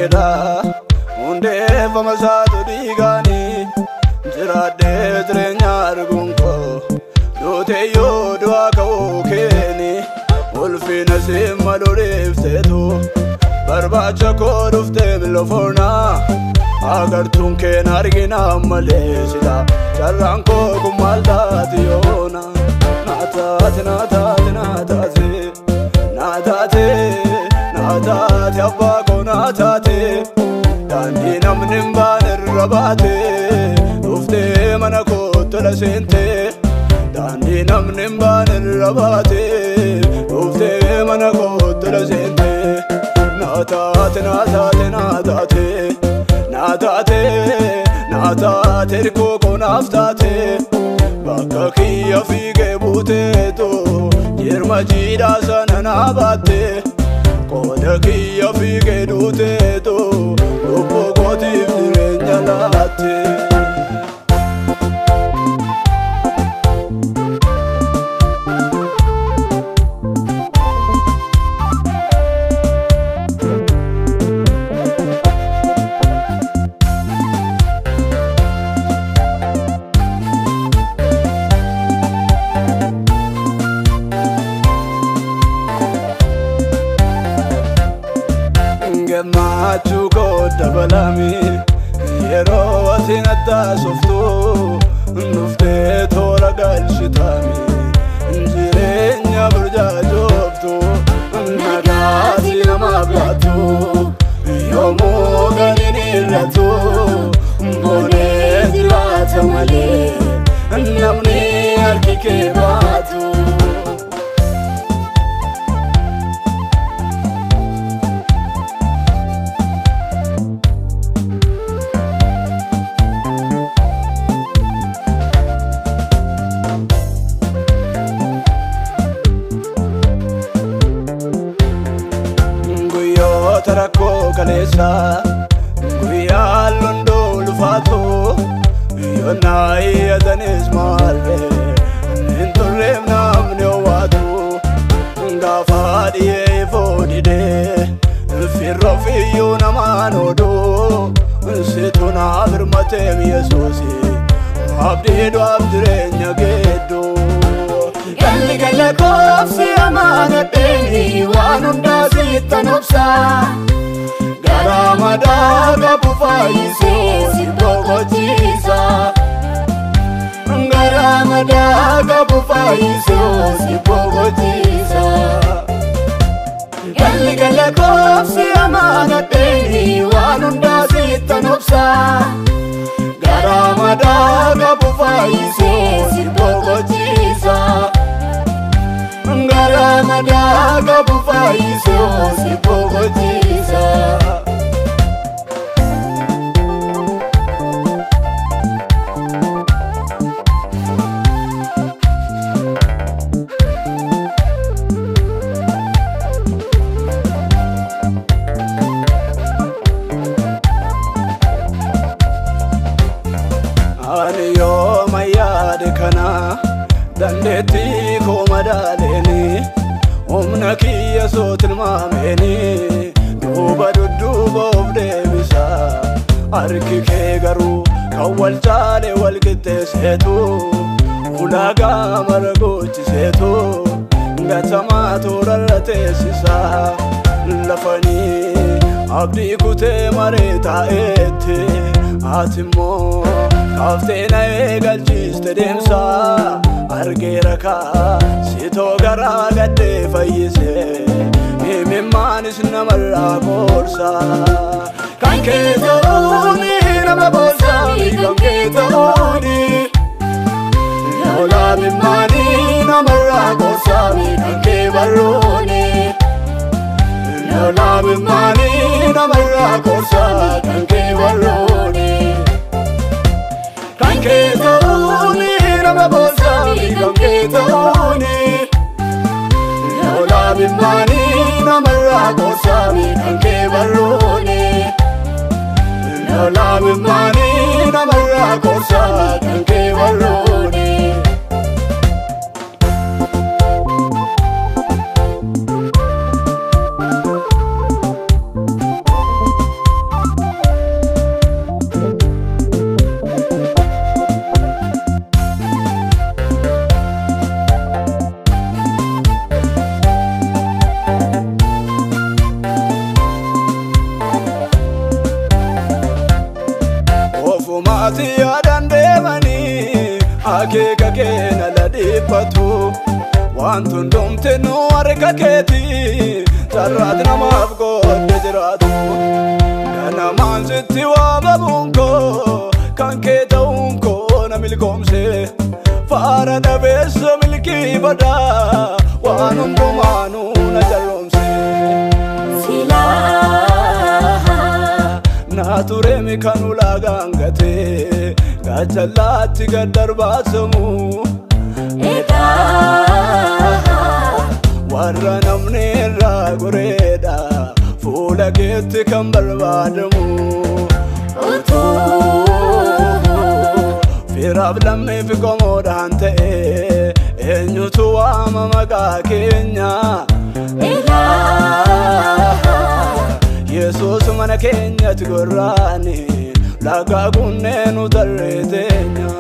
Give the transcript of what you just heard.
keeda hunde famasatu digani jirade jirenya argunko dote yo dua ka okeni ulfina simaluriftetu barbacha ko dufte milofona agar tunke nargina malesida charranko kumaldati yona natate natate natate natate natate abba ko natate dandi namnim banir rabate dufte manako tolasente dandi namnim banir rabate dufte manako tolasente natate natate natate natate natate rikoko naftate bakka kiyya fiige buuteetu jirma jiidhaa sana naabaatte qooda kiyya fiige duuteetu lubbuu kootiif jireenya laatte. Machu ko dabalami yero asinata softu nufte thora galshitami jirenya burja joftu nagasi namabatu yomo ganini ratu bone dilata male namni arkike batu Tarako kalesa guya londo lufato yonai adanis malve nintorem namne watu ngafadi evodide firrofi yunamanodo situna birmatem yesusi abdido abdirenya gedo galli galle kofsi amana deni wanunda sitanopsa garamada gabufaise sibokotisa garamada gabufaise sibokotisa galli galle kofsi amana deni wanunda sitanopsa garamada gabufaise sibokotisa garamada gabufaise sibokotisa Aniyo mayade kana dandeti ko madaleni omna kiya sotin mameni duba duba obdebisa arkike garu kawal chale walgite setu ulaga margochi setu ngatama turarate sisa lafani abdi kute mareta ete atimo kaftena egalchiste demsa argeraka sito gara gadde fayise mimmanis namara korsa kanke toni namabosa kanke toni yola mimmani namara korsa kanke baroni yola mimmani namara korsa kanke baroni kanke toni namabosa kanke toni yola mimmani namara korsa kanke baroni yola mimmani namara korsa kanke baroni Ati yaadan deemanii akeeka keenya ladhiiffatu waan hundumti nu harka keetii sararaati namaaf godhe jiraatu ganamaan sitti waamamuun koo kan kee ta'uun koo na milkoomse faara dhabeessa milkii badaa waan hundumaanuu na jalloomse na turemi kan ulaagaan gatee gaachalaatti gad darbaasamu warra namni irraa goreedha fuula keetti kan barbaadamu firaaf lammiif qomoodhaan ta'e eenyutu waama maqaa keenya Yesus mana keenyatti gorraani lagaa kunneenu tarree teenya